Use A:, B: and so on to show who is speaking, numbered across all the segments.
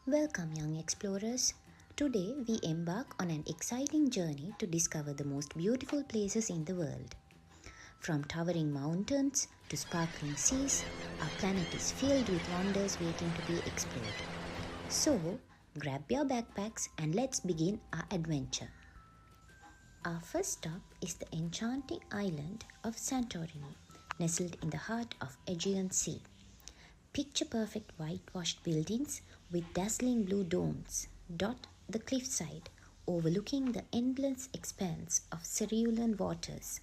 A: Welcome, young explorers. Today we embark on an exciting journey to discover the most beautiful places in the world. From towering mountains to sparkling seas, our planet is filled with wonders waiting to be explored. So, grab your backpacks and let's begin our adventure. Our first stop is the enchanting island of Santorini, nestled in the heart of Aegean Sea. Picture-perfect whitewashed buildings with dazzling blue domes dot the cliffside, overlooking the endless expanse of cerulean waters.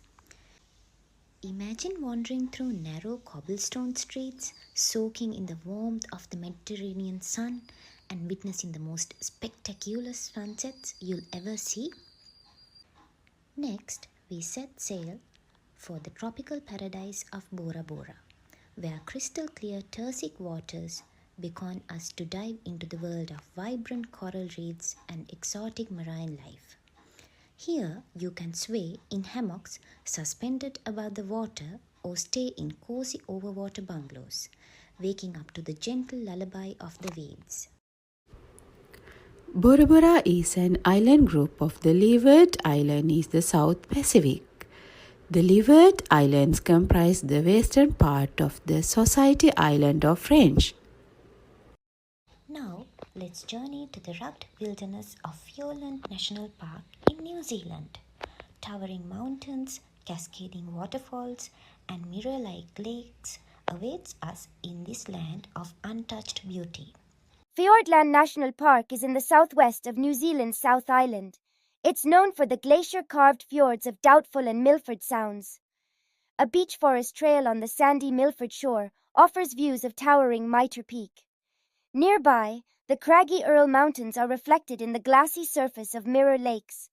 A: Imagine wandering through narrow cobblestone streets, soaking in the warmth of the Mediterranean sun and witnessing the most spectacular sunsets you'll ever see. Next, we set sail for the tropical paradise of Bora Bora, where crystal clear Turcic waters beckon us to dive into the world of vibrant coral reefs and exotic marine life. Here you can sway in hammocks suspended above the water or stay in cozy overwater bungalows, waking up to the gentle lullaby of the waves.
B: Bora Bora is an island group of the Leeward Islands in the South Pacific. The Leeward Islands comprise the western part of the Society Island of French.
A: Now, let's journey to the rugged wilderness of Fiordland National Park in New Zealand. Towering mountains, cascading waterfalls, and mirror-like lakes awaits us in this land of untouched beauty.
C: Fiordland National Park is in the southwest of New Zealand's South Island. It's known for the glacier-carved fjords of Doubtful and Milford Sounds. A beech forest trail on the sandy Milford shore offers views of towering Mitre Peak. Nearby, the craggy Earl Mountains are reflected in the glassy surface of Mirror Lakes.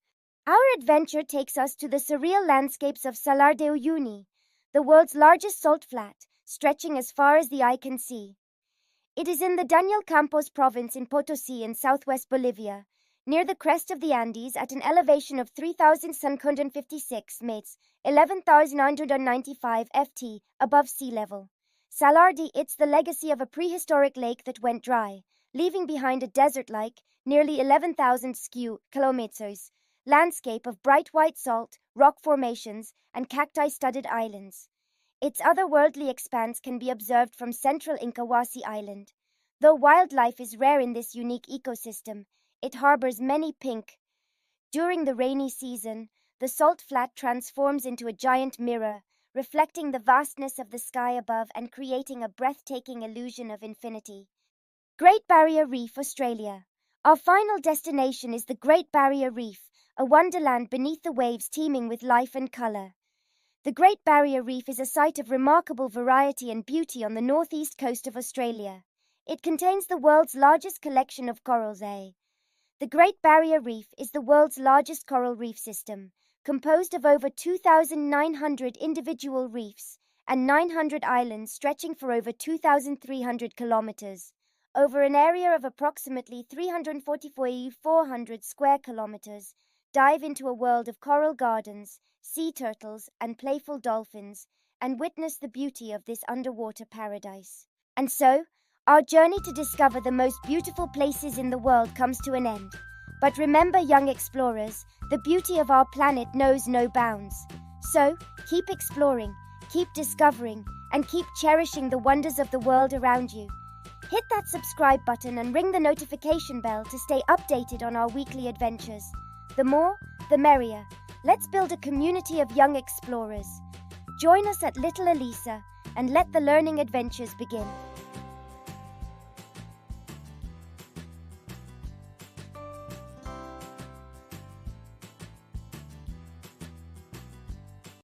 C: Our adventure takes us to the surreal landscapes of Salar de Uyuni, the world's largest salt flat, stretching as far as the eye can see. It is in the Daniel Campos province in Potosí in southwest Bolivia, near the crest of the Andes at an elevation of 3,756 meters, 11,995 ft above sea level. Salar de It's the legacy of a prehistoric lake that went dry, leaving behind a desert-like, nearly 11,000 kilometers, landscape of bright white salt, rock formations, and cacti-studded islands. Its otherworldly expanse can be observed from central Incahuasi Island. Though wildlife is rare in this unique ecosystem, it harbors many pink. During the rainy season, the salt flat transforms into a giant mirror, reflecting the vastness of the sky above and creating a breathtaking illusion of infinity. Great Barrier Reef, Australia. Our final destination is the Great Barrier Reef, a wonderland beneath the waves teeming with life and color. The Great Barrier Reef is a site of remarkable variety and beauty on the northeast coast of Australia. It contains the world's largest collection of corals. The Great Barrier Reef is the world's largest coral reef system, composed of over 2,900 individual reefs and 900 islands stretching for over 2,300 kilometers, over an area of approximately 344,400 square kilometers. Dive into a world of coral gardens, sea turtles, and playful dolphins, and witness the beauty of this underwater paradise. And so, our journey to discover the most beautiful places in the world comes to an end. But remember, young explorers, the beauty of our planet knows no bounds. So, keep exploring, keep discovering, and keep cherishing the wonders of the world around you. Hit that subscribe button and ring the notification bell to stay updated on our weekly adventures. The more, the merrier. Let's build a community of young explorers. Join us at Little Elisa and let the learning adventures begin.